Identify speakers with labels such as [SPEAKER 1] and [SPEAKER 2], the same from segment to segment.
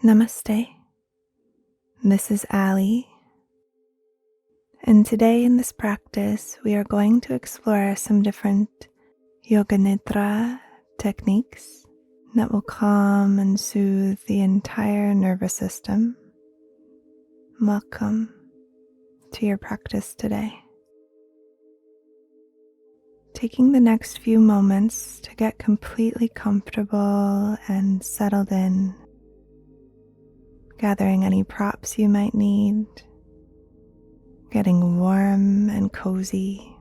[SPEAKER 1] Namaste. This is Ali, and today in this practice we are going to explore some different Yoga Nidra techniques that will calm and soothe the entire nervous system. Welcome to your practice today. Taking the next few moments to get completely comfortable and settled in, gathering any props you might need, getting warm and cozy,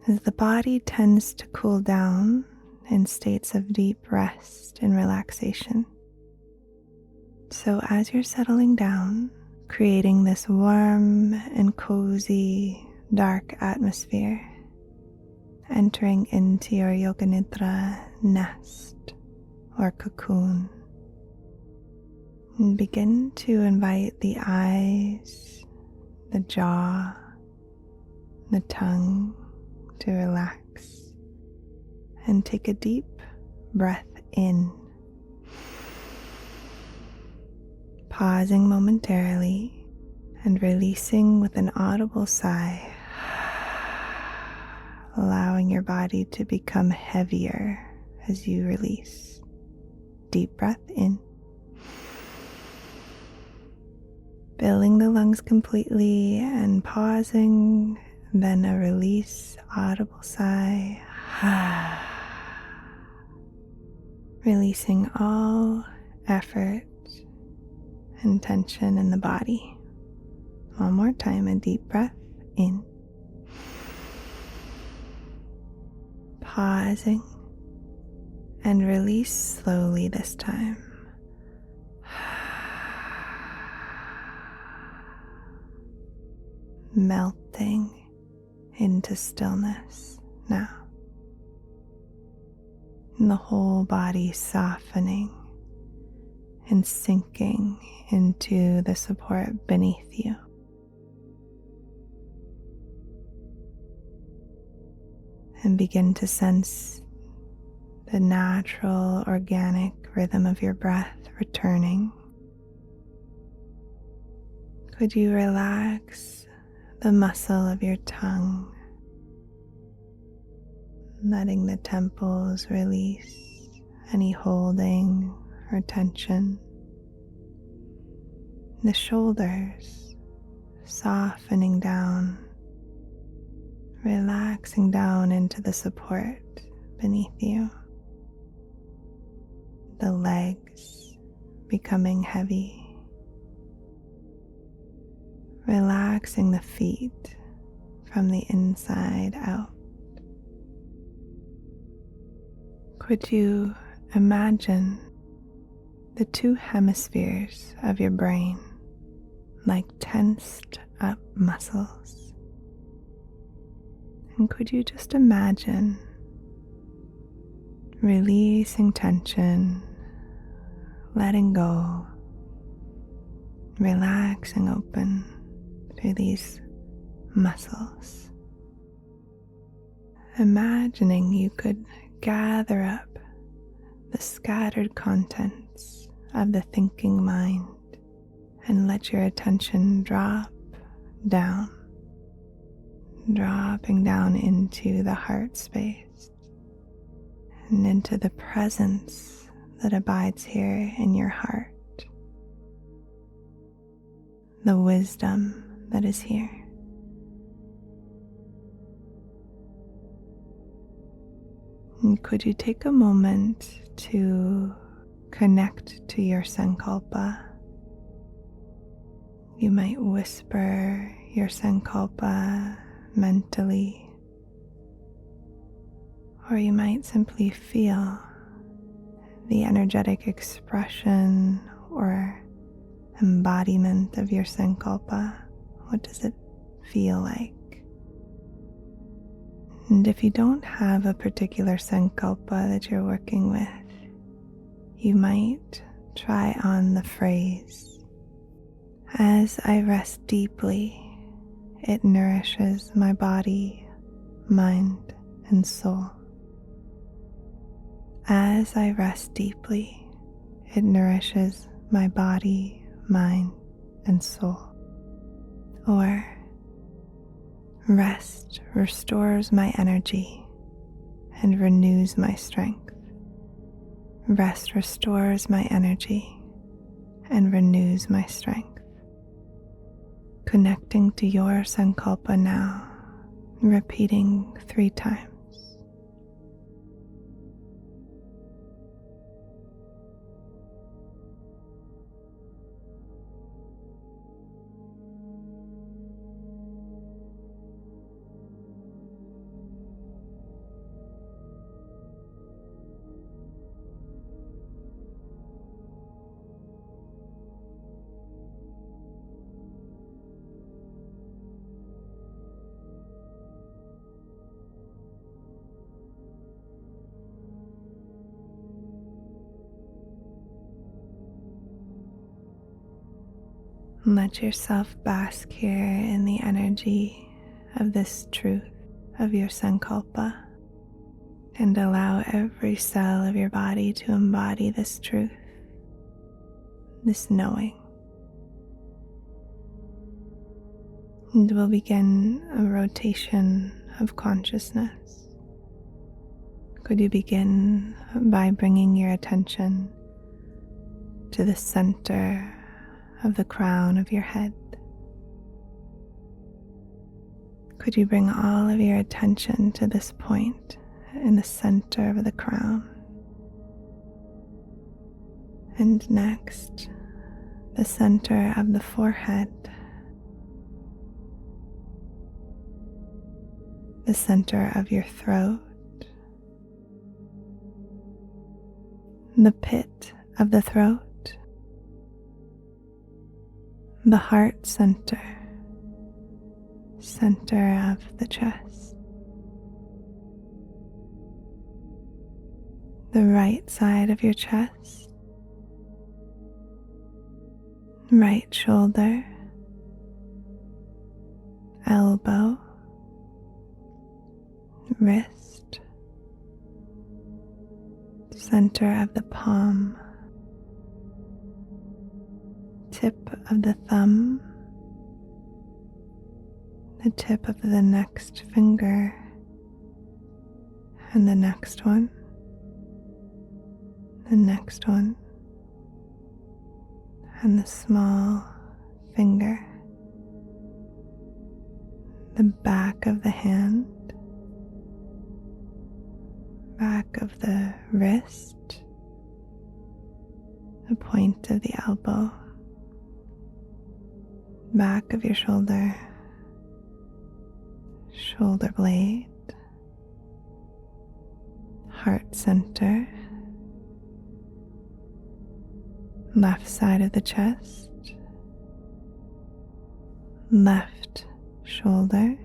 [SPEAKER 1] as the body tends to cool down in states of deep rest and relaxation. So as you're settling down, creating this warm and cozy, dark atmosphere, entering into your Yoga Nidra nest or cocoon, and begin to invite the eyes, the jaw, the tongue to relax, and take a deep breath in, pausing momentarily and releasing with an audible sigh, allowing your body to become heavier as you release. Deep breath in, filling the lungs completely and pausing, then a release, audible sigh, releasing all effort and tension in the body. One more time, a deep breath in, pausing, and release slowly this time. Melting into stillness now. And the whole body softening and sinking into the support beneath you. And begin to sense the natural, organic rhythm of your breath returning. Could you relax the muscle of your tongue, letting the temples release any holding or tension, the shoulders softening down, relaxing down into the support beneath you, the legs becoming heavy, relaxing the feet from the inside out. Could you imagine the two hemispheres of your brain like tensed up muscles? And could you just imagine releasing tension, letting go, relaxing open through these muscles? Imagining you could gather up the scattered contents of the thinking mind and let your attention drop down, dropping down into the heart space and into the presence that abides here in your heart, the wisdom that is here. And could you take a moment to connect to your sankalpa? You might whisper your sankalpa mentally, or you might simply feel the energetic expression or embodiment of your sankalpa. What does it feel like? And if you don't have a particular sankalpa that you're working with, you might try on the phrase, "As I rest deeply, it nourishes my body, mind, and soul." As I rest deeply, It nourishes my body, mind, and soul. Or rest restores my energy and renews my strength. Rest restores my energy and renews my strength. Connecting to your sankalpa now, repeating 3 times. Let yourself bask here in the energy of this truth of your sankalpa, and allow every cell of your body to embody this truth, this knowing. And we'll begin a rotation of consciousness. Could you begin by bringing your attention to the center of the crown of your head? Could you bring all of your attention to this point in the center of the crown? And next, the center of the forehead, the center of your throat, the pit of the throat, the heart center, center of the chest, the right side of your chest, right shoulder, elbow, wrist, center of the palm, tip of the thumb, the tip of the next finger, and the next one, the next one, and the small finger, the back of the hand, back of the wrist, the point of the elbow, back of your shoulder, shoulder blade, heart center, left side of the chest, left shoulder,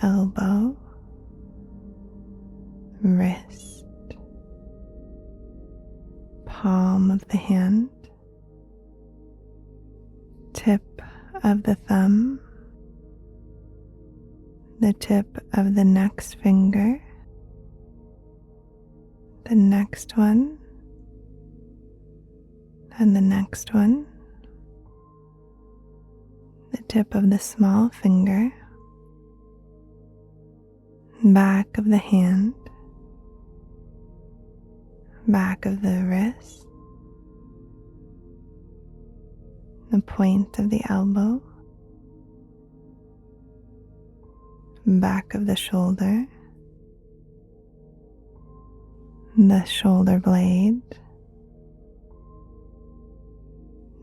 [SPEAKER 1] elbow, wrist, palm of the hand, tip of the thumb, the tip of the next finger, the next one, and the next one, the tip of the small finger, back of the hand, back of the wrist, the point of the elbow, back of the shoulder, the shoulder blade,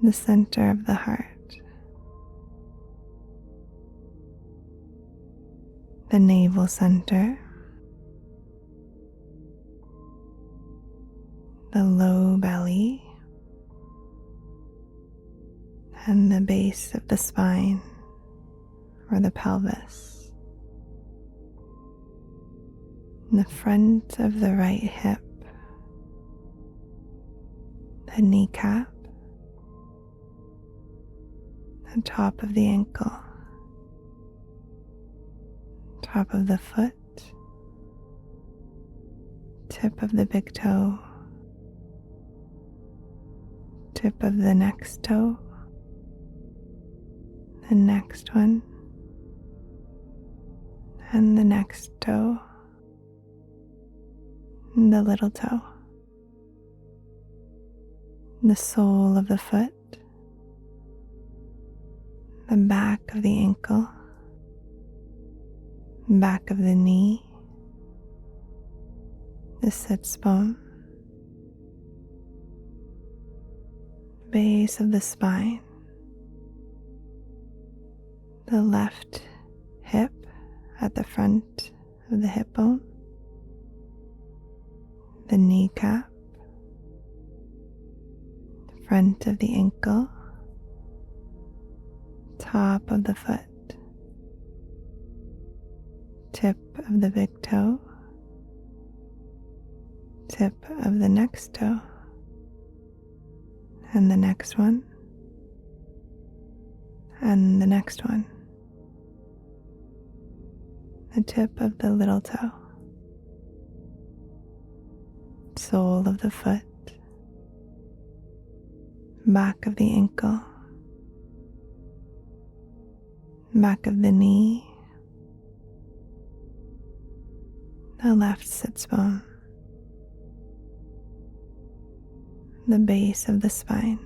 [SPEAKER 1] the center of the heart, the navel center, the low belly, and the base of the spine or the pelvis, the front of the right hip, the kneecap, the top of the ankle, top of the foot, tip of the big toe, tip of the next toe, the next one, and the next toe, and the little toe, the sole of the foot, the back of the ankle, back of the knee, the sits bone, base of the spine, the left hip at the front of the hip bone, the kneecap, front of the ankle, top of the foot, tip of the big toe, tip of the next toe, and the next one, and the next one, the tip of the little toe, sole of the foot, back of the ankle, back of the knee, the left sits bone, the base of the spine.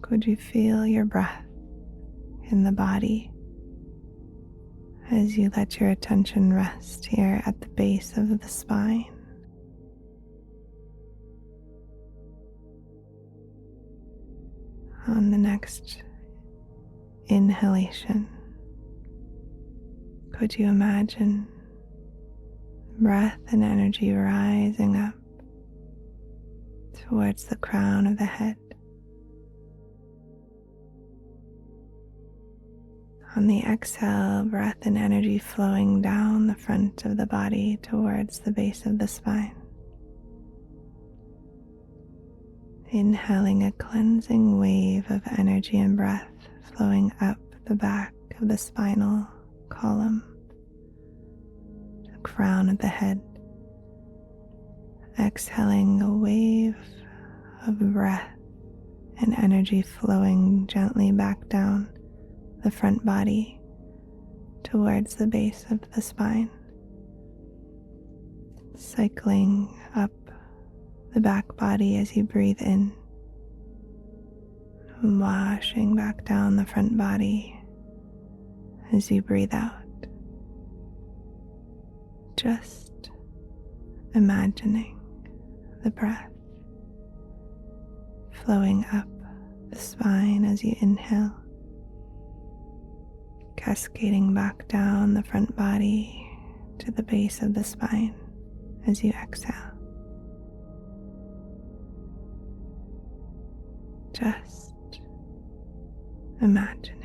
[SPEAKER 1] Could you feel your breath in the body as you let your attention rest here at the base of the spine? On the next inhalation, could you imagine breath and energy rising up towards the crown of the head? On the exhale, breath and energy flowing down the front of the body towards the base of the spine. Inhaling a cleansing wave of energy and breath flowing up the back of the spinal column to the crown of the head. Exhaling a wave of breath and energy flowing gently back down the front body towards the base of the spine. Cycling up the back body as you breathe in, washing back down the front body as you breathe out. Just imagining the breath flowing up the spine as you inhale, cascading back down the front body to the base of the spine as you exhale. Just imagining.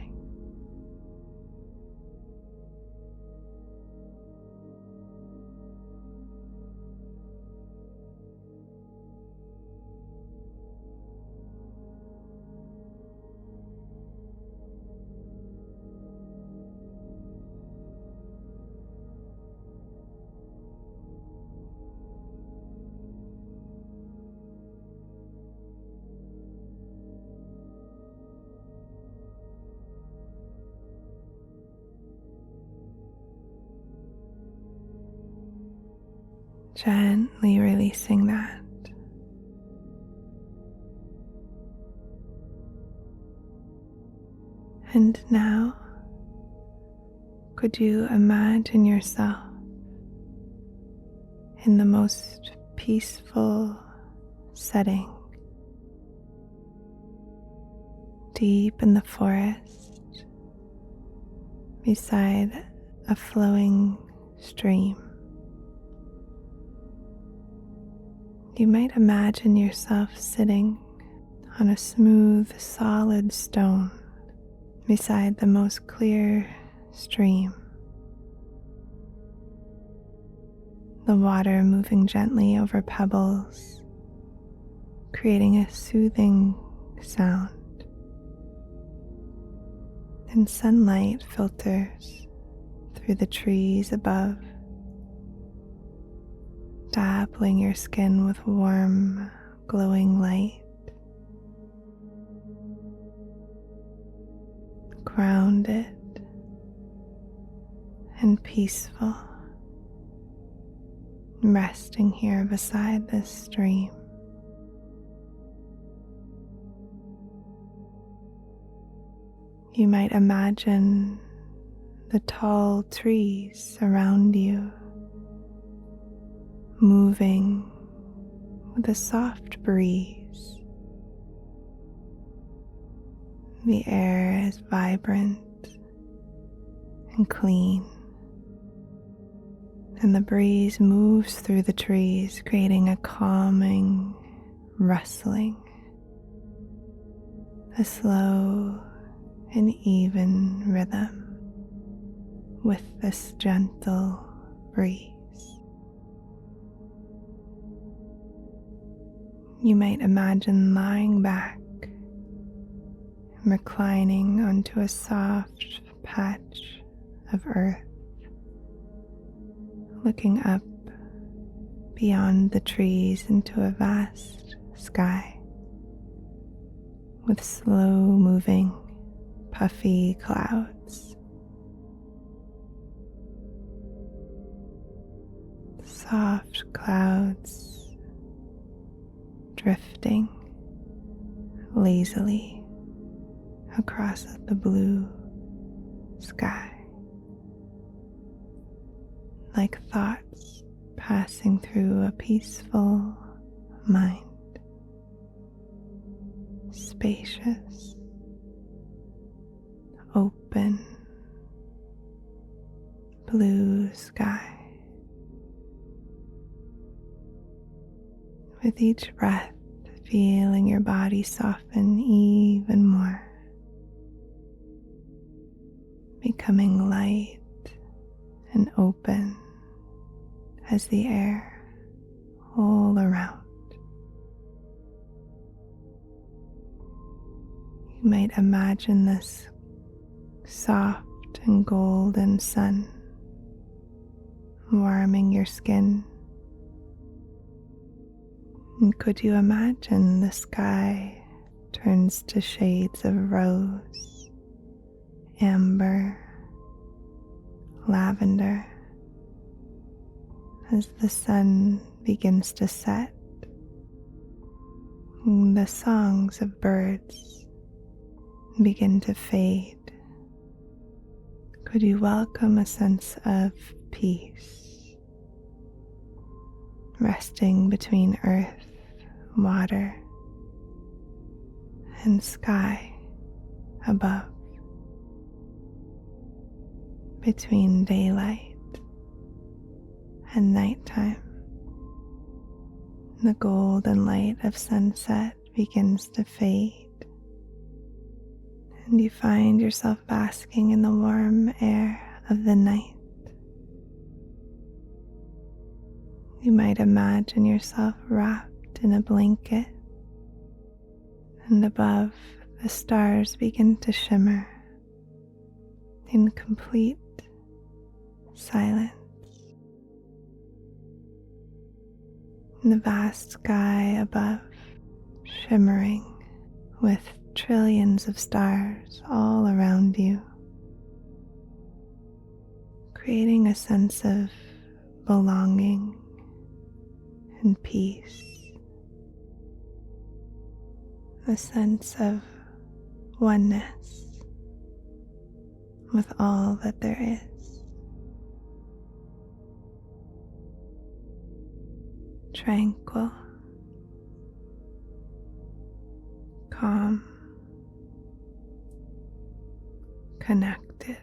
[SPEAKER 1] Gently releasing that. And now, could you imagine yourself in the most peaceful setting, deep in the forest, beside a flowing stream? You might imagine yourself sitting on a smooth, solid stone beside the most clear stream. The water moving gently over pebbles, creating a soothing sound. And sunlight filters through the trees above, dappling your skin with warm, glowing light, grounded and peaceful, resting here beside this stream. You might imagine the tall trees around you moving with a soft breeze. The air is vibrant and clean, and the breeze moves through the trees, creating a calming rustling, a slow and even rhythm with this gentle breeze. You might imagine lying back and reclining onto a soft patch of earth, looking up beyond the trees into a vast sky with slow moving, puffy clouds. Soft clouds drifting lazily across the blue sky, like thoughts passing through a peaceful mind, spacious, open, blue sky. With each breath, feeling your body soften even more, becoming light and open as the air all around. You might imagine this soft and golden sun warming your skin. And could you imagine the sky turns to shades of rose, amber, lavender as the sun begins to set? And the songs of birds begin to fade. Could you welcome a sense of peace, resting between earth, water, and sky above, between daylight and nighttime? The golden light of sunset begins to fade, and you find yourself basking in the warm air of the night. You might imagine yourself wrapped in a blanket, and above the stars begin to shimmer in complete silence. And the vast sky above shimmering with trillions of stars all around you, creating a sense of belonging and peace, a sense of oneness with all that there is. Tranquil, calm, connected.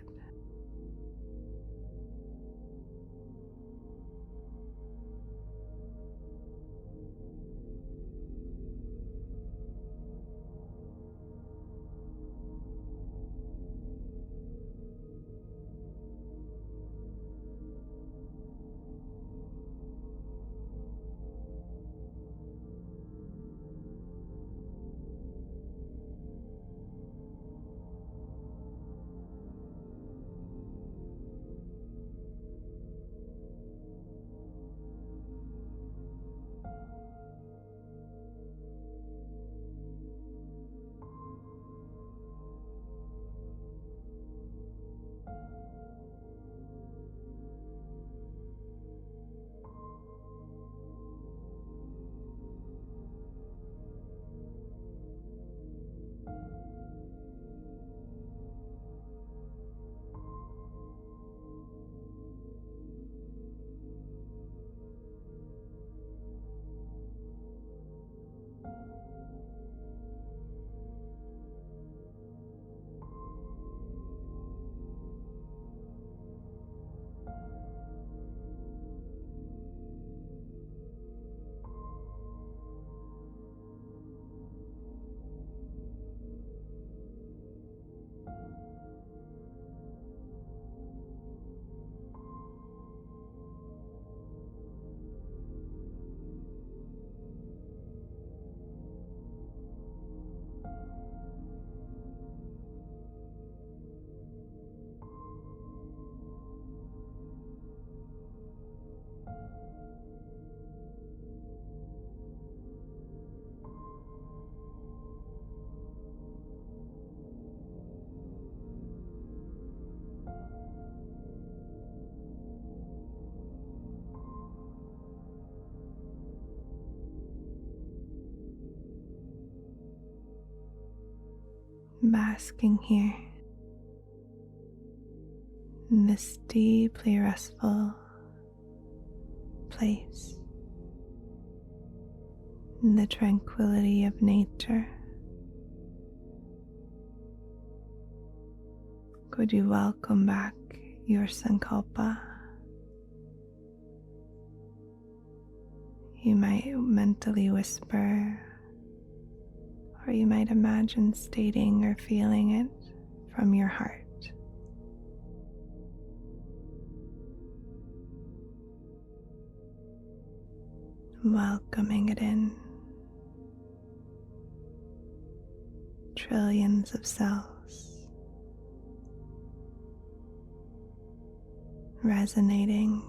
[SPEAKER 1] Basking here in this deeply restful place, in the tranquility of nature. Could you welcome back your sankalpa? You might mentally whisper, or you might imagine stating or feeling it from your heart. Welcoming it in. Trillions of cells resonating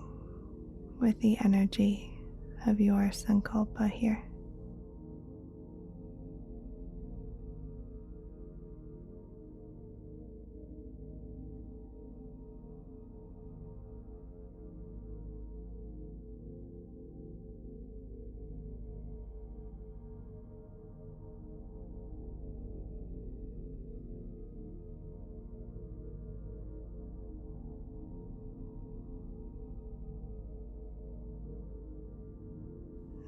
[SPEAKER 1] with the energy of your sankalpa here.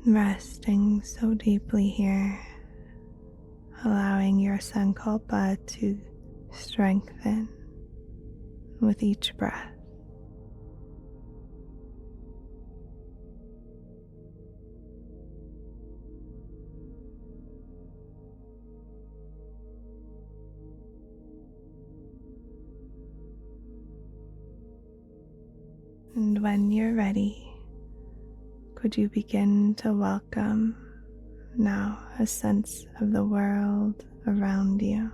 [SPEAKER 1] Resting so deeply here, allowing your sankalpa to strengthen with each breath. And when you're ready, could you begin to welcome now a sense of the world around you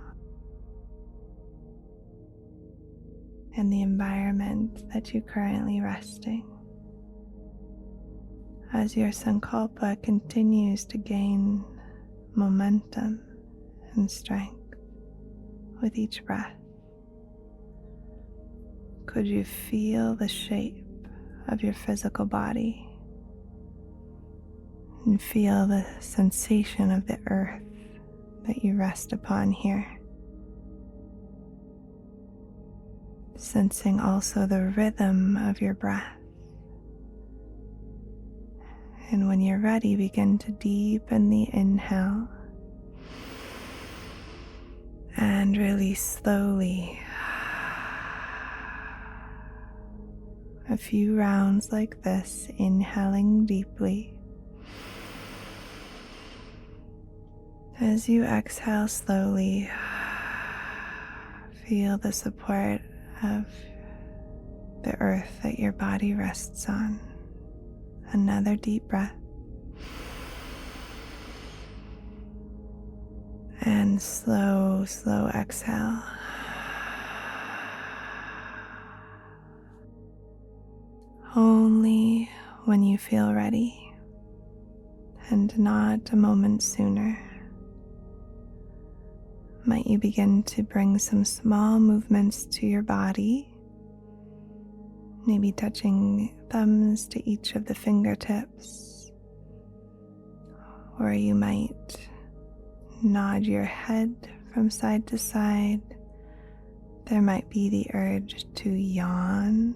[SPEAKER 1] and the environment that you currently resting? As your sankalpa continues to gain momentum and strength with each breath, could you feel the shape of your physical body? And feel the sensation of the earth that you rest upon here. Sensing also the rhythm of your breath. And when you're ready, begin to deepen the inhale and release slowly. A few rounds like this, inhaling deeply. As you exhale slowly, feel the support of the earth that your body rests on. Another deep breath. And slow exhale. Only when you feel ready, and not a moment sooner, might you begin to bring some small movements to your body, maybe touching thumbs to each of the fingertips, or you might nod your head from side to side. There might be the urge to yawn.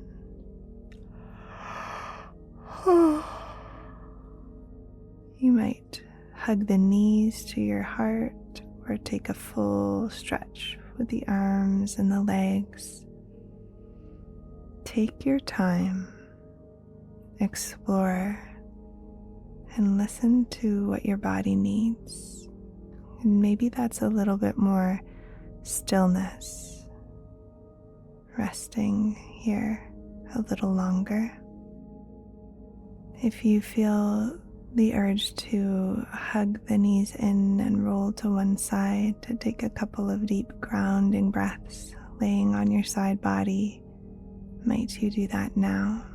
[SPEAKER 1] You might hug the knees to your heart or take a full stretch with the arms and the legs. Take your time, explore, and listen to what your body needs. And maybe that's a little bit more stillness, resting here a little longer. If you feel the urge to hug the knees in and roll to one side, to take a couple of deep grounding breaths laying on your side body, might you do that now?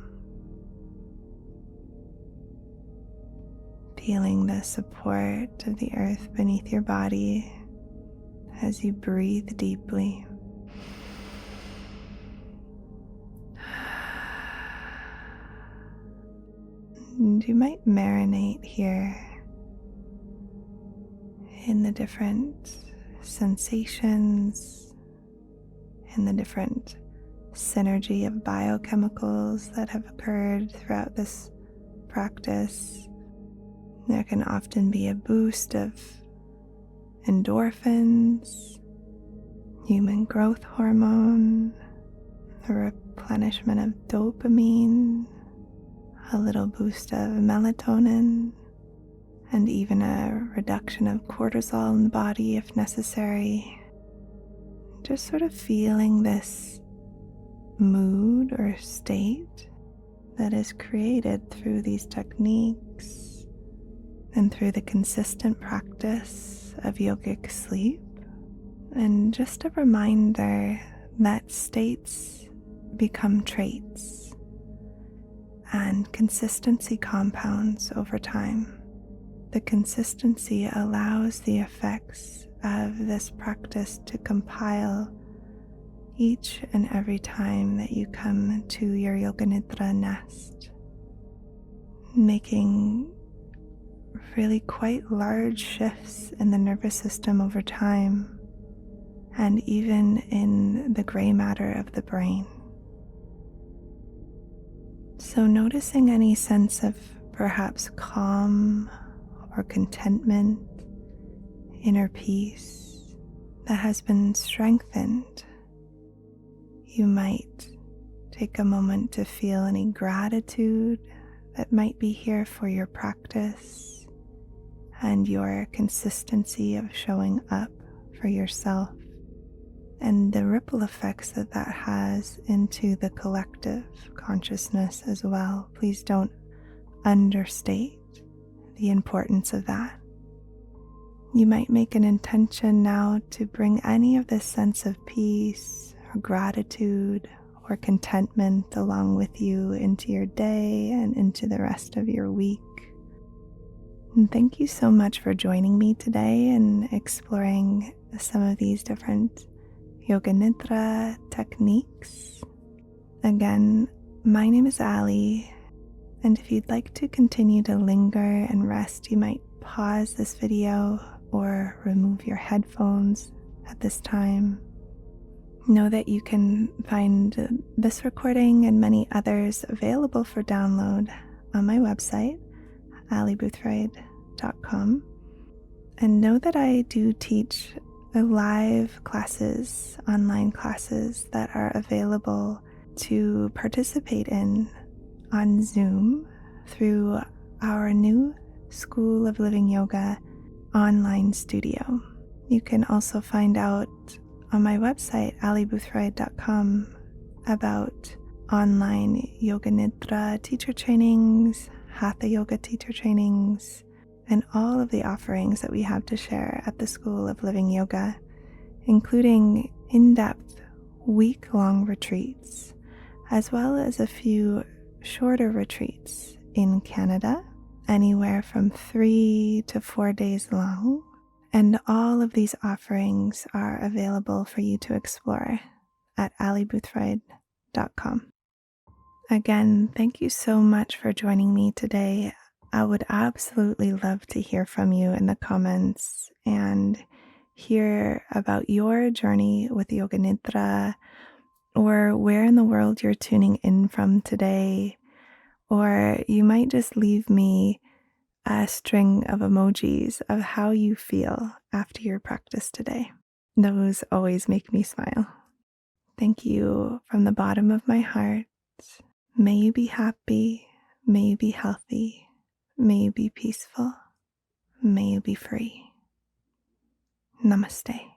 [SPEAKER 1] Feeling the support of the earth beneath your body as you breathe deeply. And you might marinate here in the different sensations, in the different synergy of biochemicals that have occurred throughout this practice. There can often be a boost of endorphins, human growth hormone, a replenishment of dopamine, a little boost of melatonin, and even a reduction of cortisol in the body if necessary. Just sort of feeling this mood or state that is created through these techniques and through the consistent practice of yogic sleep. And just a reminder that states become traits and consistency compounds over time. The consistency allows the effects of this practice to compile each and every time that you come to your Yoga Nidra nest, making really quite large shifts in the nervous system over time, and even in the gray matter of the brain. So noticing any sense of perhaps calm or contentment, inner peace that has been strengthened. You might take a moment to feel any gratitude that might be here for your practice and your consistency of showing up for yourself, and the ripple effects that that has into the collective consciousness as well. Please don't understate the importance of that. You might make an intention now to bring any of this sense of peace or gratitude or contentment along with you into your day and into the rest of your week. And thank you so much for joining me today and exploring some of these different Yoga Nidra techniques. Again, my name is Ali, and if you'd like to continue to linger and rest, you might pause this video or remove your headphones at this time. Know that you can find this recording and many others available for download on my website, aliboothroyd.com. And know that I do teach live classes, online classes that are available to participate in on Zoom through our new School of Living Yoga online studio. You can also find out on my website, aliboothroyd.com, about online Yoga Nidra teacher trainings, Hatha Yoga teacher trainings, and all of the offerings that we have to share at the School of Living Yoga, including in-depth week-long retreats, as well as a few shorter retreats in Canada, anywhere from 3 to 4 days long. And all of these offerings are available for you to explore at aliboothroyd.com. Again, thank you so much for joining me today. I would absolutely love to hear from you in the comments and hear about your journey with Yoga Nidra, or where in the world you're tuning in from today. Or you might just leave me a string of emojis of how you feel after your practice today. Those always make me smile. Thank you from the bottom of my heart. May you be happy. May you be healthy. May you be peaceful. May you be free. Namaste.